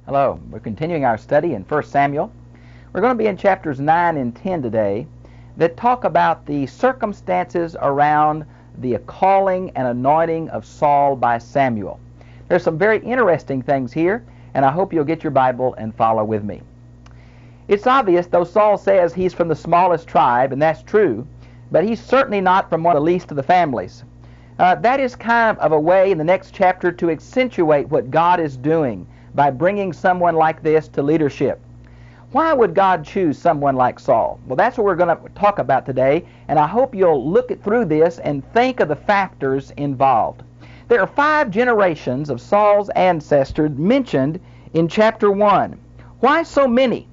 Hello. We're continuing our study in 1 Samuel. We're going to be in chapters 9 and 10 today that talk about the circumstances around the calling and anointing of Saul by Samuel. There's some very interesting things here, and I hope you'll get your Bible and follow with me. It's obvious, though Saul says he's from the smallest tribe, and that's true, but he's certainly not from one of the least of the families. That is kind of a way in the next chapter to accentuate what God is doing by bringing someone like this to leadership. Why would God choose someone like Saul? Well, that's what we're going to talk about today, and I hope you'll look through this and think of the factors involved. There are 5 generations of Saul's ancestors mentioned in chapter 1. Why so many?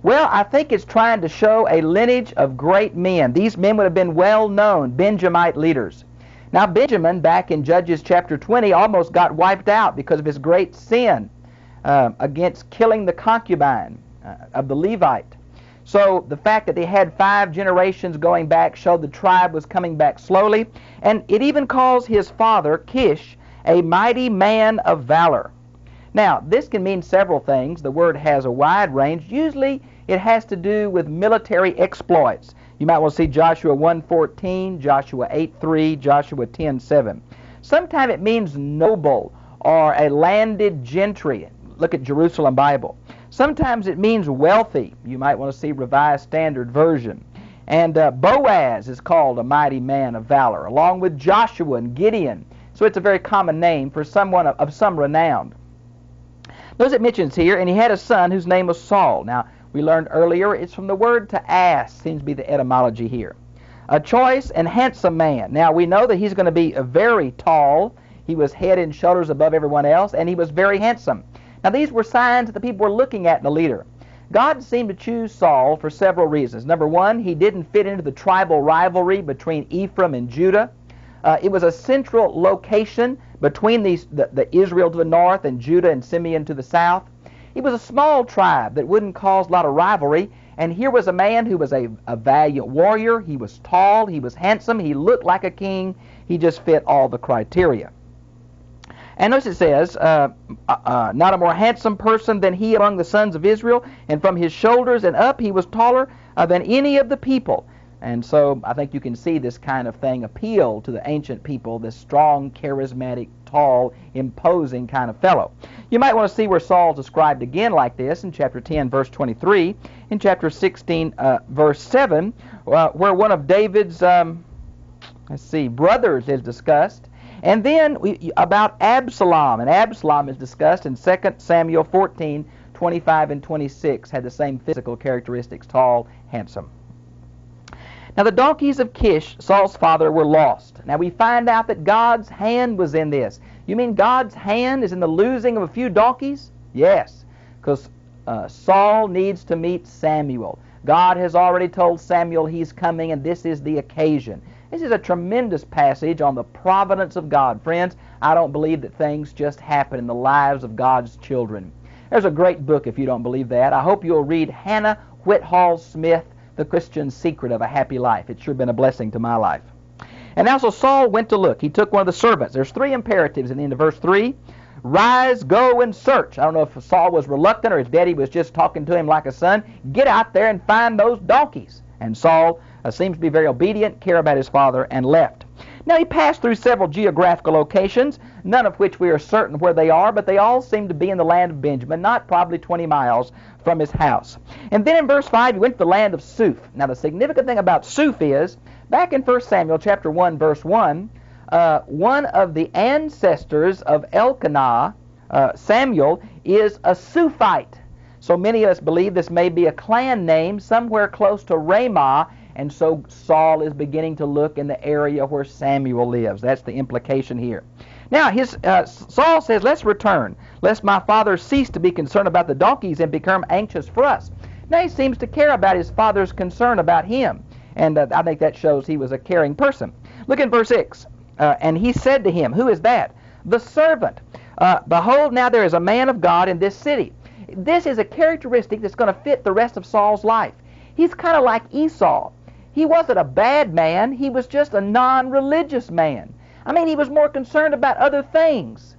Well, I think it's trying to show a lineage of great men. These men would have been well-known Benjamite leaders. Now, Benjamin, back in Judges chapter 20, almost got wiped out because of his great sin against killing the concubine of the Levite. So the fact that they had 5 generations going back showed the tribe was coming back slowly. And it even calls his father, Kish, a mighty man of valor. Now, this can mean several things. The word has a wide range. Usually it has to do with military exploits. You might want to see Joshua 1:14, Joshua 8:3, Joshua 10:7. Sometimes it means noble or a landed gentry. Look at Jerusalem Bible. Sometimes it means wealthy. You might want to see Revised Standard Version. And Boaz is called a mighty man of valor, along with Joshua and Gideon. So it's a very common name for someone of some renown. Notice it mentions here, and he had a son whose name was Saul. Now, we learned earlier it's from the word to ask, seems to be the etymology here. A choice and handsome man. Now, we know that he's going to be very tall. He was head and shoulders above everyone else, and he was very handsome. Now, these were signs that the people were looking at in a leader. God seemed to choose Saul for several reasons. Number one, he didn't fit into the tribal rivalry between Ephraim and Judah. It was a central location between the Israel to the north and Judah and Simeon to the south. He was a small tribe that wouldn't cause a lot of rivalry, and here was a man who was a valiant warrior. He was tall, he was handsome, he looked like a king. He just fit all the criteria. And notice it says, not a more handsome person than he among the sons of Israel, and from his shoulders and up he was taller than any of the people. And so I think you can see this kind of thing appeal to the ancient people, this strong, charismatic, tall, imposing kind of fellow. You might want to see where Saul's described again like this in chapter 10, verse 23, in chapter 16, verse 7, where one of David's, brothers is discussed. And then about Absalom, and Absalom is discussed in 2 Samuel 14, 25 and 26, had the same physical characteristics, tall, handsome. Now the donkeys of Kish, Saul's father, were lost. Now we find out that God's hand was in this. You mean God's hand is in the losing of a few donkeys? Yes, because Saul needs to meet Samuel. God has already told Samuel he's coming, and this is the occasion. This is a tremendous passage on the providence of God. Friends, I don't believe that things just happen in the lives of God's children. There's a great book if you don't believe that. I hope you'll read Hannah Whitall Smith, The Christian Secret of a Happy Life. It's sure been a blessing to my life. And now so Saul went to look. He took one of the servants. There's 3 imperatives in the end of verse 3. Rise, go, and search. I don't know if Saul was reluctant or his daddy was just talking to him like a son. Get out there and find those donkeys. And Saul seems to be very obedient, care about his father, and left. Now he passed through several geographical locations, none of which we are certain where they are, but they all seem to be in the land of Benjamin, not probably 20 miles from his house. And then in verse 5, he went to the land of Suph. Now the significant thing about Suph is, back in 1 Samuel chapter 1, verse 1, one of the ancestors of Elkanah, Samuel, is a Suphite. So many of us believe this may be a clan name somewhere close to Ramah, and so Saul is beginning to look in the area where Samuel lives. That's the implication here. Now, Saul says, let's return, lest my father cease to be concerned about the donkeys and become anxious for us. Now, he seems to care about his father's concern about him, and I think that shows he was a caring person. Look in verse 6. And he said to him, who is that? The servant. Behold, now there is a man of God in this city. This is a characteristic that's going to fit the rest of Saul's life. He's kind of like Esau. He wasn't a bad man. He was just a non-religious man. I mean, he was more concerned about other things.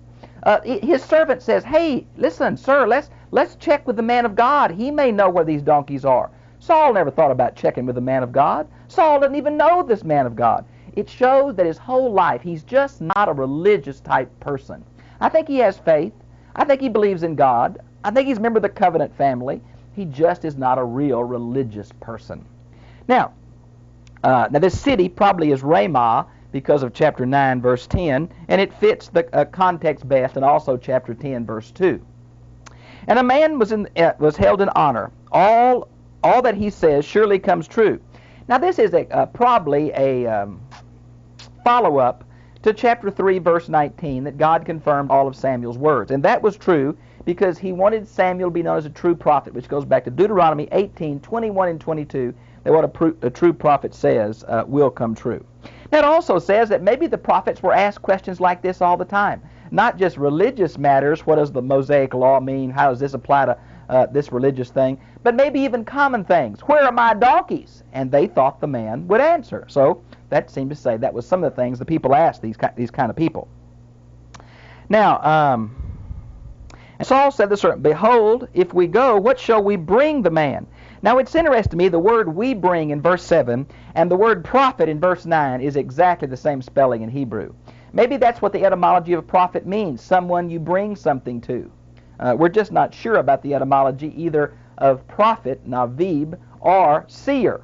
His servant says, hey, listen, sir, Let's check with the man of God. He may know where these donkeys are. Saul never thought about checking with the man of God. Saul didn't even know this man of God. It shows that his whole life, he's just not a religious type person. I think he has faith. I think he believes in God. I think he's a member of the covenant family. He just is not a real religious person. Now this city probably is Ramah because of chapter 9, verse 10, and it fits the context best, and also chapter 10, verse 2. And a man was held in honor. All that he says surely comes true. Now this is probably a follow-up to chapter 3, verse 19, that God confirmed all of Samuel's words. And that was true because he wanted Samuel to be known as a true prophet, which goes back to Deuteronomy 18, 21 and 22, that what a true prophet says will come true. Now it also says that maybe the prophets were asked questions like this all the time. Not just religious matters, what does the Mosaic law mean, how does this apply to this religious thing, but maybe even common things. Where are my donkeys? And they thought the man would answer. So that seemed to say that was some of the things the people asked these kind of people. Now, and Saul said to the servant, Behold, if we go, what shall we bring the man? Now it's interesting to me, the word we bring in verse 7 and the word prophet in verse 9 is exactly the same spelling in Hebrew. Maybe that's what the etymology of prophet means, someone you bring something to. We're just not sure about the etymology either of prophet, navib, or seer.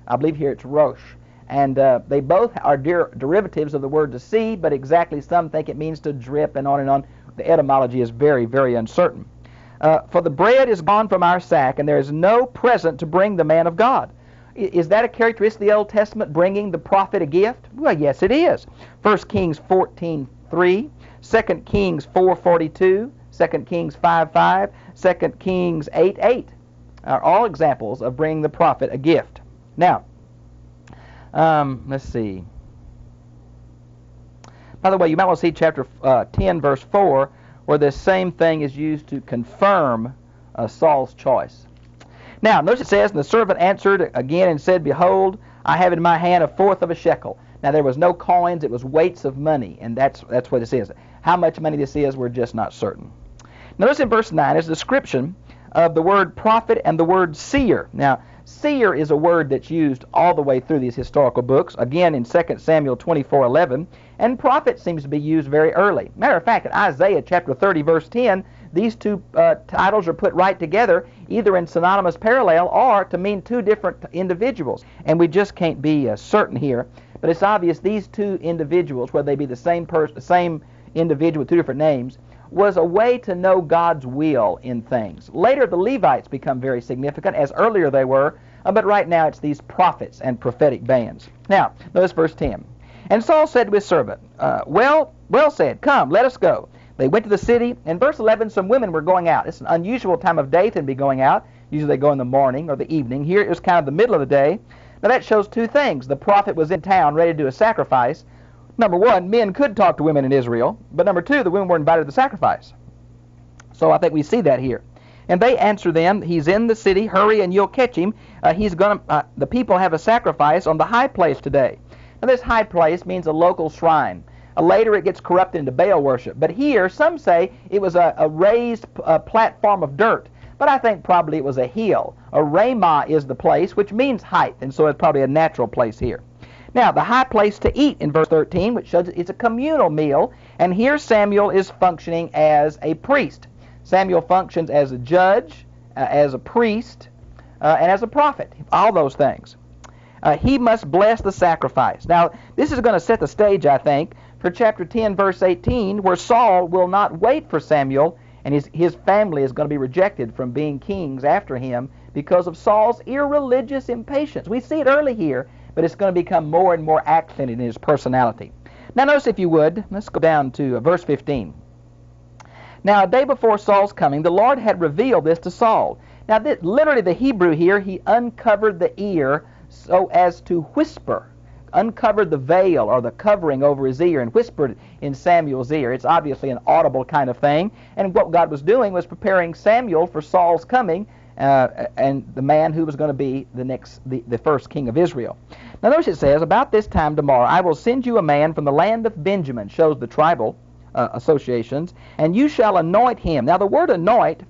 I believe here it's rosh. And they both are derivatives of the word to see, but exactly some think it means to drip and on and on. The etymology is very, very uncertain. For the bread is gone from our sack, and there is no present to bring the man of God. Is that a characteristic of the Old Testament, bringing the prophet a gift? Well, yes, it is. 1 Kings 14:3, 2 Kings 4:42, 2 Kings 5:5, 2 Kings 8:8 are all examples of bringing the prophet a gift. Now, let's see. By the way, you might want to see chapter 10, verse 4, where this same thing is used to confirm Saul's choice. Now, notice it says, And the servant answered again and said, Behold, I have in my hand a fourth of a shekel. Now, there was no coins, it was weights of money, and that's what this is. How much money this is, we're just not certain. Notice in verse 9 is a description of the word prophet and the word seer. Now, seer is a word that's used all the way through these historical books, again in 2 Samuel 24:11, and prophet seems to be used very early. Matter of fact, in Isaiah chapter 30, verse 10, these two titles are put right together, either in synonymous parallel or to mean two different individuals. And we just can't be certain here, but it's obvious these two individuals, whether they be the same individual with two different names, was a way to know God's will in things. Later, the Levites become very significant, as earlier they were, but right now it's these prophets and prophetic bands. Now, notice verse 10. And Saul said to his servant, well said, come, let us go. They went to the city, and verse 11, some women were going out. It's an unusual time of day to be going out. Usually they go in the morning or the evening. Here it was kind of the middle of the day. Now that shows two things. The prophet was in town ready to do a sacrifice. Number one, men could talk to women in Israel, but number two, the women were invited to the sacrifice. So I think we see that here. And they answer them, he's in the city, hurry and you'll catch him. The people have a sacrifice on the high place today. Now this high place means a local shrine. Later it gets corrupted into Baal worship. But here, some say it was a raised platform of dirt. But I think probably it was a hill. A Ramah is the place, which means height, and so it's probably a natural place here. Now, the high place to eat in verse 13, which shows it's a communal meal, and here Samuel is functioning as a priest. Samuel functions as a judge, as a priest, and as a prophet, all those things. He must bless the sacrifice. Now, this is going to set the stage, I think, for chapter 10, verse 18, where Saul will not wait for Samuel, and his family is going to be rejected from being kings after him because of Saul's irreligious impatience. We see it early here, but it's going to become more and more accented in his personality. Now notice, if you would, let's go down to verse 15. Now a day before Saul's coming, the Lord had revealed this to Saul. Now literally the Hebrew here, he uncovered the ear so as to whisper, uncovered the veil or the covering over his ear and whispered in Samuel's ear. It's obviously an audible kind of thing, and what God was doing was preparing Samuel for Saul's coming, and the man who was going to be the first king of Israel. Now notice it says, about this time tomorrow I will send you a man from the land of Benjamin, shows the tribal associations, and you shall anoint him. Now the word anoint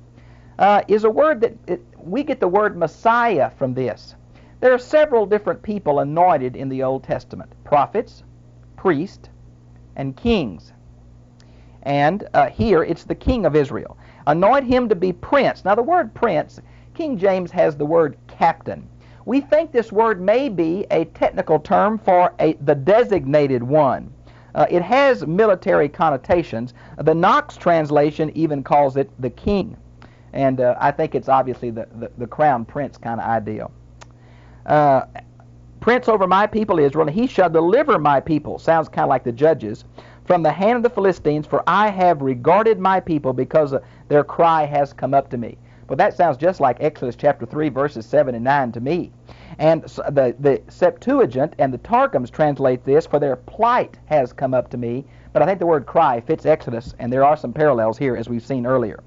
is a word that we get the word Messiah from this. There are several different people anointed in the Old Testament: prophets, priests, and kings. And here it's the king of Israel. Anoint him to be prince. Now the word prince, King James has the word captain. We think this word may be a technical term for the designated one. It has military connotations. The Knox translation even calls it the king. And I think it's obviously the crown prince kind of ideal. Prince over my people Israel, and he shall deliver my people. Sounds kind of like the Judges. From the hand of the Philistines, for I have regarded my people, because their cry has come up to me. Well, that sounds just like Exodus chapter 3, verses 7 and 9 to me. And the Septuagint and the Targums translate this, for their plight has come up to me. But I think the word cry fits Exodus, and there are some parallels here, as we've seen earlier.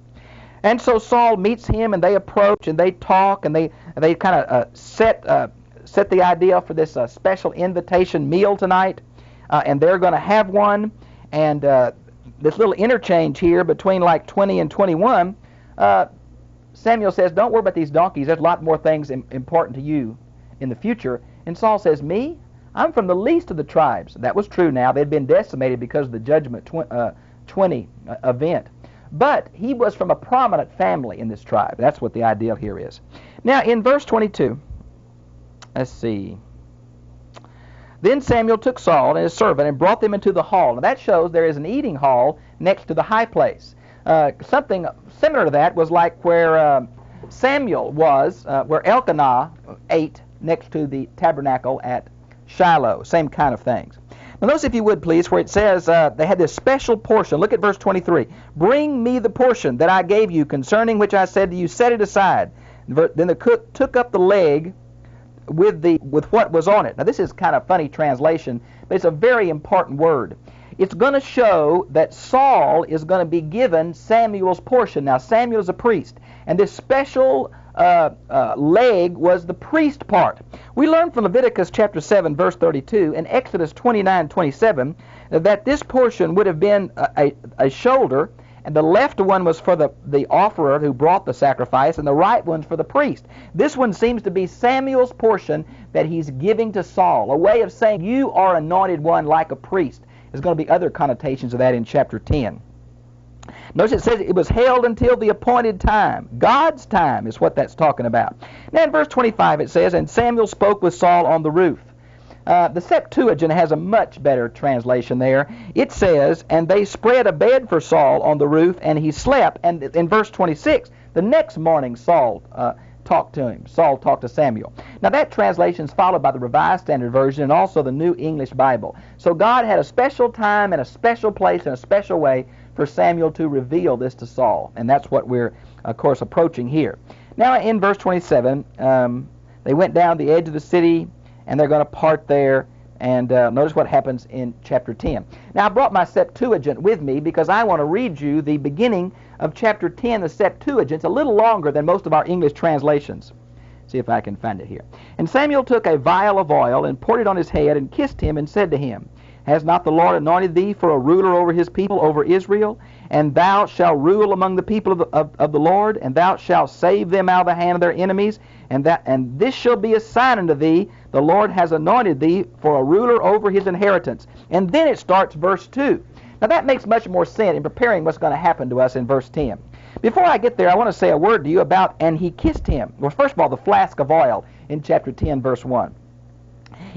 And so Saul meets him, and they approach, and they talk, and they kind of set the idea for this special invitation meal tonight. And they're going to have one. And this little interchange here between like 20 and 21, Samuel says, don't worry about these donkeys. There's a lot more things important to you in the future. And Saul says, me? I'm from the least of the tribes. That was true now. They'd been decimated because of the Judgment 20 event. But he was from a prominent family in this tribe. That's what the ideal here is. Now, in verse 22, let's see. Then Samuel took Saul and his servant and brought them into the hall. Now that shows there is an eating hall next to the high place. Something similar to that was like where Samuel was, where Elkanah ate next to the tabernacle at Shiloh. Same kind of things. Now notice, if you would please, where it says they had this special portion. Look at verse 23. Bring me the portion that I gave you, concerning which I said to you, set it aside. Then the cook took up the leg with what was on it. Now this is kind of funny translation, but it's a very important word. It's going to show that Saul is going to be given Samuel's portion. Now Samuel is a priest, and this special leg was the priest part. We learned from Leviticus chapter 7 verse 32 and Exodus 29:27 that this portion would have been a shoulder, and the left one was for the offerer who brought the sacrifice, and the right one's for the priest. This one seems to be Samuel's portion that he's giving to Saul, a way of saying, you are anointed one like a priest. There's going to be other connotations of that in chapter 10. Notice it says it was held until the appointed time. God's time is what that's talking about. Now in verse 25 it says, and Samuel spoke with Saul on the roof. The Septuagint has a much better translation there. It says, and they spread a bed for Saul on the roof, and he slept. And in verse 26, the next morning Saul talked to him. Saul talked to Samuel. Now that translation is followed by the Revised Standard Version and also the New English Bible. So God had a special time and a special place and a special way for Samuel to reveal this to Saul. And that's what we're, of course, approaching here. Now in verse 27, they went down the edge of the city, and they're going to part there. And notice what happens in chapter 10. Now I brought my Septuagint with me because I want to read you the beginning of chapter 10. The Septuagint's a little longer than most of our English translations. See if I can find it here. And Samuel took a vial of oil and poured it on his head and kissed him and said to him, has not the Lord anointed thee for a ruler over his people, over Israel? And thou shalt rule among the people of the Lord, and thou shalt save them out of the hand of their enemies. And this shall be a sign unto thee, the Lord has anointed thee for a ruler over his inheritance. And then it starts verse 2. Now that makes much more sense in preparing what's going to happen to us in verse 10. Before I get there, I want to say a word to you about, and he kissed him. Well, first of all, the flask of oil in chapter 10, verse 1.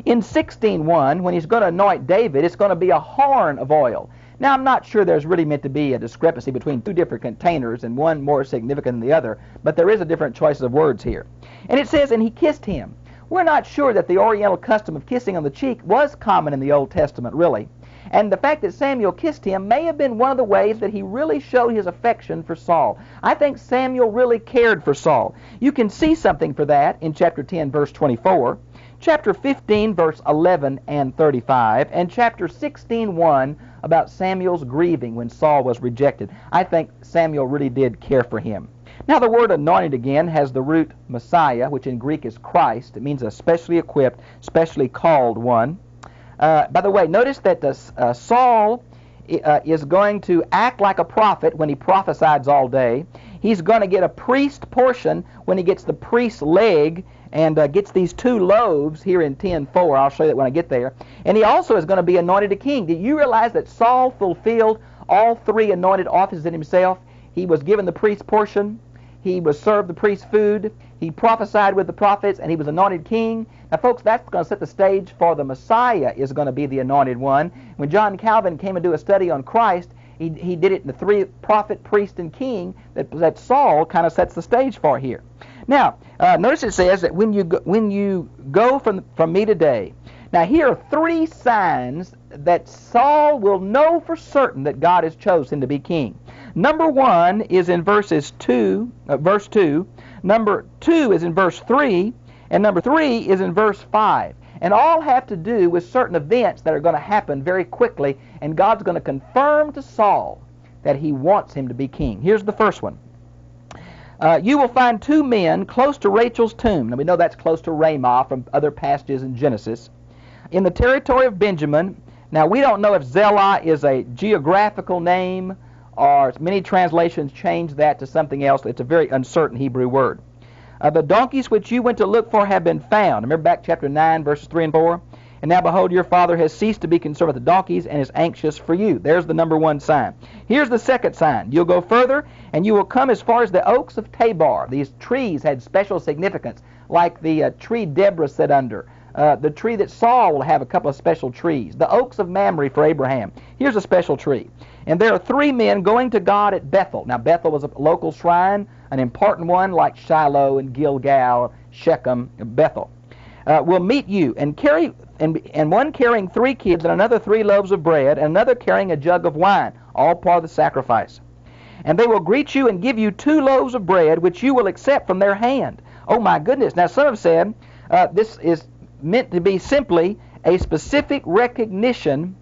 In 16:1, when he's going to anoint David, it's going to be a horn of oil. Now, I'm not sure there's really meant to be a discrepancy between two different containers and one more significant than the other, but there is a different choice of words here. And it says, and he kissed him. We're not sure that the Oriental custom of kissing on the cheek was common in the Old Testament, really. And the fact that Samuel kissed him may have been one of the ways that he really showed his affection for Saul. I think Samuel really cared for Saul. You can see something for that in chapter 10, verse 24. Chapter 15, verse 11 and 35, and chapter 16:1 about Samuel's grieving when Saul was rejected. I think Samuel really did care for him. Now the word anointed again has the root Messiah, which in Greek is Christ. It means a specially equipped, specially called one. By the way, notice that Saul is going to act like a prophet when he prophesies all day. He's going to get a priest portion when he gets the priest's leg and gets these 2 loaves here in 10:4. I'll show you that when I get there. And he also is going to be anointed a king. Did you realize that Saul fulfilled all 3 anointed offices in himself? He was given the priest's portion, he was served the priest's food, he prophesied with the prophets, and he was anointed king. Now, folks, that's going to set the stage for the Messiah is going to be the anointed one. When John Calvin came and do a study on Christ, he did it in the 3 prophet, priest, and king that Saul kind of sets the stage for here. Now, notice it says that when you go from me today. Now, here are 3 signs that Saul will know for certain that God has chosen him to be king. Number 1 is in verse 2. Number 2 is in verse 3. And number 3 is in verse 5. And all have to do with certain events that are going to happen very quickly, and God's going to confirm to Saul that he wants him to be king. Here's the first one. You will find 2 men close to Rachel's tomb. Now, we know that's close to Ramah from other passages in Genesis. In the territory of Benjamin. Now, we don't know if Zelah is a geographical name, or many translations change that to something else. It's a very uncertain Hebrew word. The donkeys which you went to look for have been found. Remember back chapter 9, verses 3 and 4? And now behold, your father has ceased to be concerned with the donkeys and is anxious for you. There's the number 1 sign. Here's the second sign. You'll go further, and you will come as far as the oaks of Tabor. These trees had special significance, like the tree Deborah sat under. The tree that Saul will have a couple of special trees. The oaks of Mamre for Abraham. Here's a special tree. And there are 3 men going to God at Bethel. Now, Bethel was a local shrine, an important one like Shiloh and Gilgal, Shechem, and Bethel. Will meet you and one carrying 3 kids and another 3 loaves of bread and another carrying a jug of wine, all part of the sacrifice. And they will greet you and give you 2 loaves of bread, which you will accept from their hand. Oh my goodness. Now, some have said this is meant to be simply a specific recognition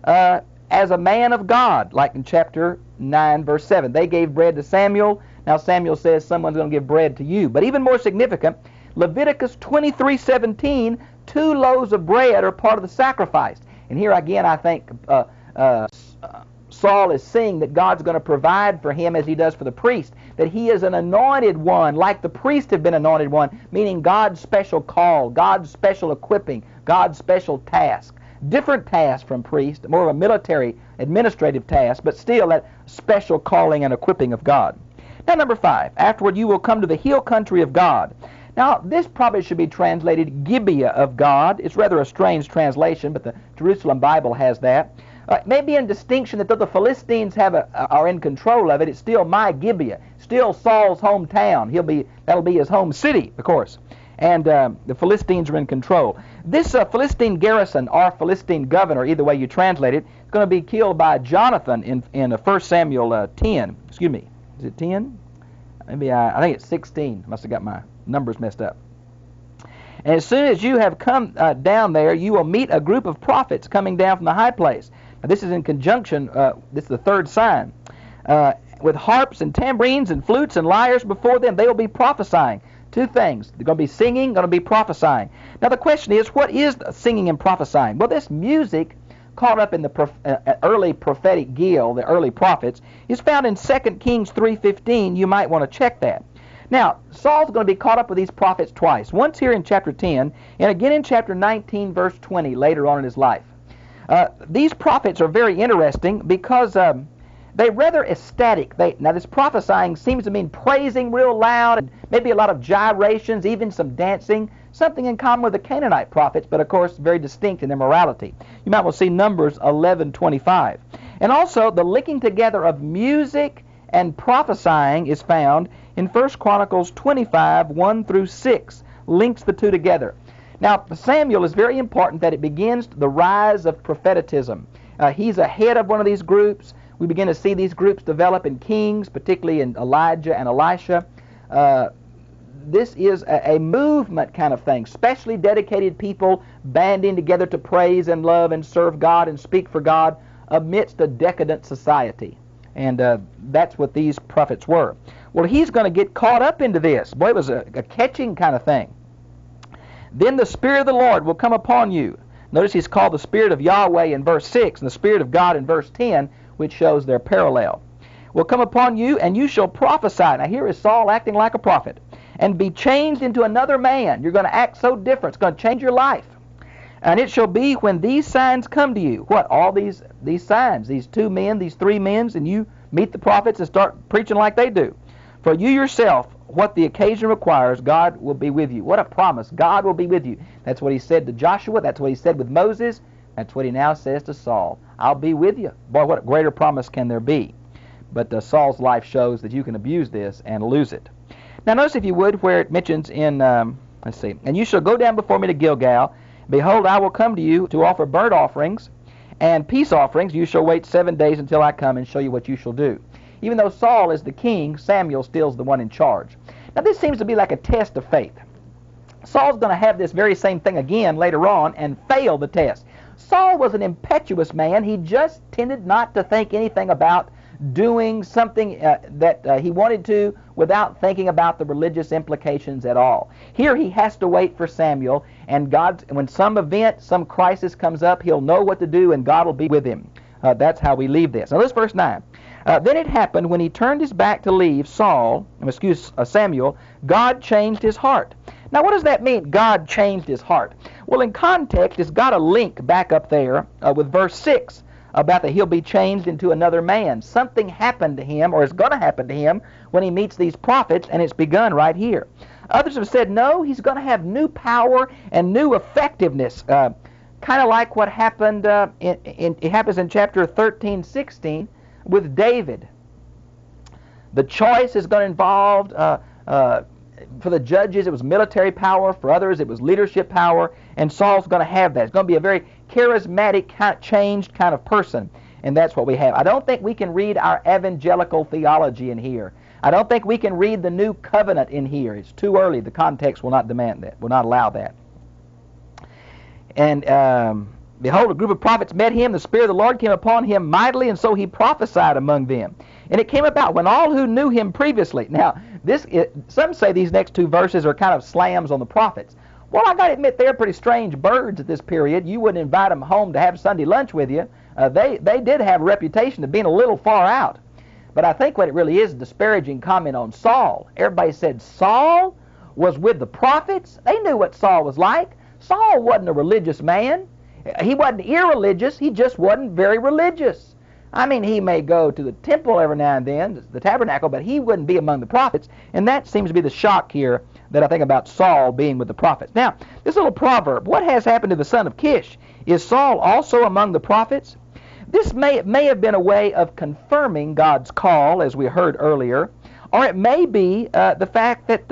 as a man of God, like in chapter 9, verse 7. They gave bread to Samuel. Now Samuel says someone's going to give bread to you. But even more significant, Leviticus 23:17, 2 loaves of bread are part of the sacrifice. And here again, I think Saul is seeing that God's going to provide for him as he does for the priest, that he is an anointed one, like the priest have been anointed one, meaning God's special call, God's special equipping, God's special task. Different task from priest, more of a military administrative task, but still that special calling and equipping of God. Now, number 5, afterward you will come to the hill country of God. Now, this probably should be translated Gibeah of God. It's rather a strange translation, but the Jerusalem Bible has that. Maybe in distinction that though the Philistines are in control of it, it's still my Gibeah, still Saul's hometown. That'll be his home city, of course. And the Philistines are in control. This Philistine garrison, or Philistine governor, either way you translate it, is going to be killed by Jonathan in 1 Samuel 10. Excuse me, is it 10? Maybe I think it's 16. Must have got my numbers messed up. And as soon as you have come down there, you will meet a group of prophets coming down from the high place. Now, this is in conjunction, this is the 3rd sign, with harps and tambourines and flutes and lyres before them. They will be prophesying. 2 things. They're going to be singing, going to be prophesying. Now the question is, what is singing and prophesying? Well, this music caught up in the early prophetic guild, the early prophets, is found in 2 Kings 3:15. You might want to check that. Now, Saul's going to be caught up with these prophets twice. Once here in chapter 10, and again in chapter 19, verse 20, later on in his life. These prophets are very interesting because they're rather ecstatic. Now, this prophesying seems to mean praising real loud, and maybe a lot of gyrations, even some dancing, something in common with the Canaanite prophets, but of course very distinct in their morality. You might well see Numbers 11:25. And also, the linking together of music and prophesying is found in 1 Chronicles 25, 1 through 6, links the 2 together. Now, Samuel is very important that it begins the rise of propheticism. He's ahead of one of these groups. We begin to see these groups develop in Kings, particularly in Elijah and Elisha. This is a movement kind of thing, specially dedicated people banding together to praise and love and serve God and speak for God amidst a decadent society. And that's what these prophets were. Well, he's going to get caught up into this. Boy, it was a catching kind of thing. Then the Spirit of the Lord will come upon you. Notice he's called the Spirit of Yahweh in verse 6 and the Spirit of God in verse 10, which shows their parallel. will come upon you, and you shall prophesy. Now here is Saul acting like a prophet. And be changed into another man. You're going to act so different. It's going to change your life. And it shall be when these signs come to you. What? All these signs. These 2 men, these 3 men, and you meet the prophets and start preaching like they do. For you yourself, what the occasion requires, God will be with you. What a promise. God will be with you. That's what he said to Joshua. That's what he said with Moses. That's what he now says to Saul. I'll be with you. Boy, what a greater promise can there be? But Saul's life shows that you can abuse this and lose it. Now notice, if you would, where it mentions in, let's see, and you shall go down before me to Gilgal. Behold, I will come to you to offer burnt offerings and peace offerings. You shall wait 7 days until I come and show you what you shall do. Even though Saul is the king, Samuel still's the one in charge. Now this seems to be like a test of faith. Saul's going to have this very same thing again later on and fail the test. Saul was an impetuous man. He just tended not to think anything about doing something that he wanted to without thinking about the religious implications at all. Here he has to wait for Samuel, and when some event, some crisis comes up, he'll know what to do, and God will be with him. That's how we leave this. Now let's verse 9. Then it happened, when he turned his back to leave Samuel, God changed his heart. Now what does that mean, God changed his heart? Well, in context, it's got a link back up there with verse 6 about that he'll be changed into another man. Something happened to him, or is going to happen to him, when he meets these prophets, and it's begun right here. Others have said, no, he's going to have new power and new effectiveness, kind of like what happened, it happens in chapter 13, 16 with David. The choice is going to involve, for the judges, it was military power. For others, it was leadership power. And Saul's going to have that. It's going to be a very charismatic, changed kind of person. And that's what we have. I don't think we can read our evangelical theology in here. I don't think we can read the new covenant in here. It's too early. The context will not demand that, will not allow that. And behold, a group of prophets met him. The Spirit of the Lord came upon him mightily, and so he prophesied among them. And it came about when all who knew him previously. Now, some say these next 2 verses are kind of slams on the prophets. Well, I got to admit, they're pretty strange birds at this period. You wouldn't invite them home to have Sunday lunch with you. They did have a reputation of being a little far out. But I think what it really is a disparaging comment on Saul. Everybody said Saul was with the prophets. They knew what Saul was like. Saul wasn't a religious man. He wasn't irreligious. He just wasn't very religious. I mean, he may go to the temple every now and then, the tabernacle, but he wouldn't be among the prophets. And that seems to be the shock here that I think about Saul being with the prophets. Now, this little proverb, what has happened to the son of Kish? Is Saul also among the prophets? This may have been a way of confirming God's call, as we heard earlier, or it may be the fact that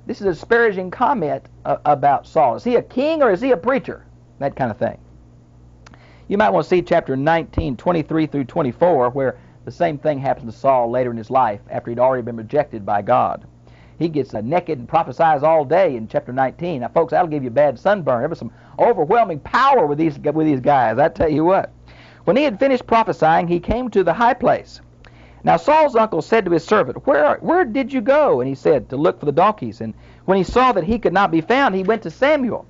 this is a disparaging comment about Saul. Is he a king or is he a preacher? That kind of thing. You might want to see chapter 19, 23 through 24, where the same thing happens to Saul later in his life after he'd already been rejected by God. He gets naked and prophesies all day in chapter 19. Now, folks, that'll give you a bad sunburn. There was some overwhelming power with these guys, I tell you what. When he had finished prophesying, he came to the high place. Now Saul's uncle said to his servant, Where did you go? And he said, to look for the donkeys. And when he saw that he could not be found, he went to Samuel.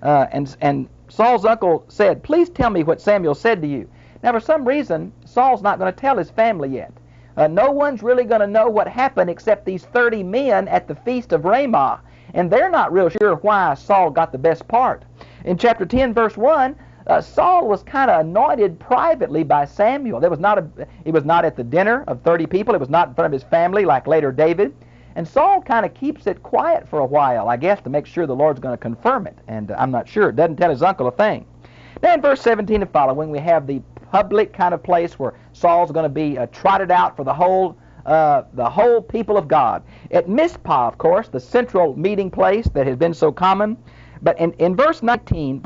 And Saul's uncle said, Please tell me what Samuel said to you. Now for some reason, Saul's not going to tell his family yet. No one's really going to know what happened except these 30 men at the feast of Ramah. And they're not real sure why Saul got the best part. In chapter 10, verse 1, Saul was kind of anointed privately by Samuel. He was not at the dinner of 30 people. It was not in front of his family like later David. And Saul kind of keeps it quiet for a while, I guess, to make sure the Lord's going to confirm it. And I'm not sure. It doesn't tell his uncle a thing. Now in verse 17 and following, we have the public kind of place where Saul's going to be trotted out for the whole people of God. At Mizpah, of course, the central meeting place that has been so common. But in verse 18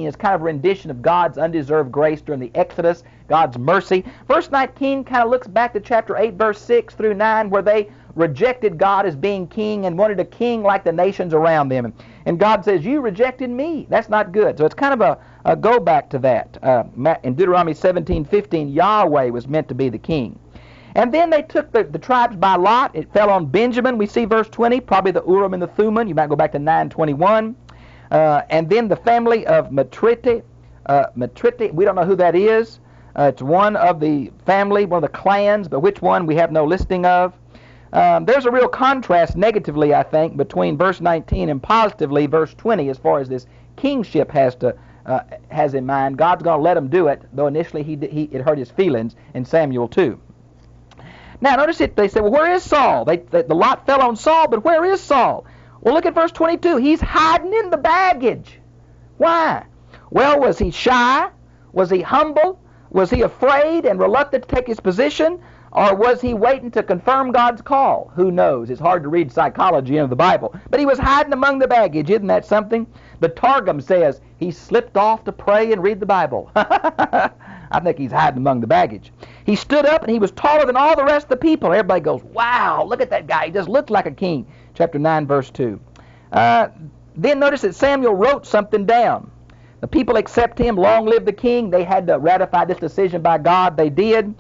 is kind of a rendition of God's undeserved grace during the Exodus, God's mercy. Verse 19 kind of looks back to chapter 8, verse 6 through 9, where they rejected God as being king and wanted a king like the nations around them. And God says, you rejected me. That's not good. So it's kind of a go back to that. In Deuteronomy 17:15, Yahweh was meant to be the king. And then they took the tribes by lot. It fell on Benjamin. We see verse 20, probably the Urim and the Thummim. You might go back to 9:21. And then the family of Matrite, we don't know who that is. It's one of the family, one of the clans, but which one we have no listing of. There's a real contrast negatively, I think, between verse 19 and positively verse 20 as far as this kingship has in mind. God's going to let him do it, though initially it hurt his feelings in Samuel 2. Now, notice it. They said, well, where is Saul? The lot fell on Saul, but where is Saul? Well, look at verse 22. He's hiding in the baggage. Why? Well, was he shy? Was he humble? Was he afraid and reluctant to take his position? Or was he waiting to confirm God's call? Who knows? It's hard to read psychology into the Bible. But he was hiding among the baggage. Isn't that something? The Targum says he slipped off to pray and read the Bible. I think he's hiding among the baggage. He stood up and he was taller than all the rest of the people. Everybody goes, wow, look at that guy. He just looks like a king. Chapter 9, verse 2. Then notice that Samuel wrote something down. The people accept him. Long live the king. They had to ratify this decision by God. They did.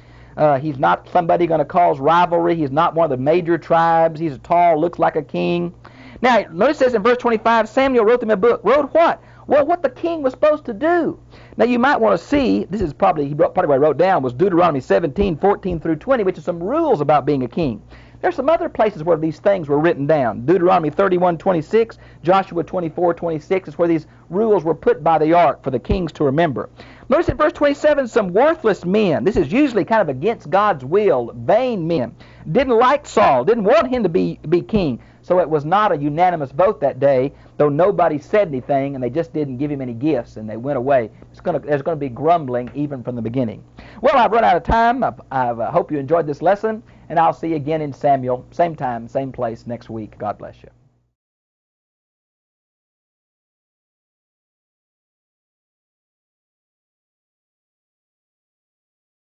He's not somebody going to cause rivalry. He's not one of the major tribes. He's tall, looks like a king. Now, notice this in verse 25, Samuel wrote them a book. Wrote what? Well, what the king was supposed to do. Now, you might want to see, this is probably what I wrote down, was Deuteronomy 17, 14 through 20, which is some rules about being a king. There's some other places where these things were written down. Deuteronomy 31, 26, Joshua 24, 26 is where these rules were put by the ark for the kings to remember. Notice in verse 27, some worthless men. This is usually kind of against God's will, vain men. Didn't like Saul, didn't want him to be king. So it was not a unanimous vote that day, though nobody said anything, and they just didn't give him any gifts, and they went away. There's going to be grumbling even from the beginning. Well, I've run out of time. I hope you enjoyed this lesson, and I'll see you again in Samuel, same time, same place next week. God bless you.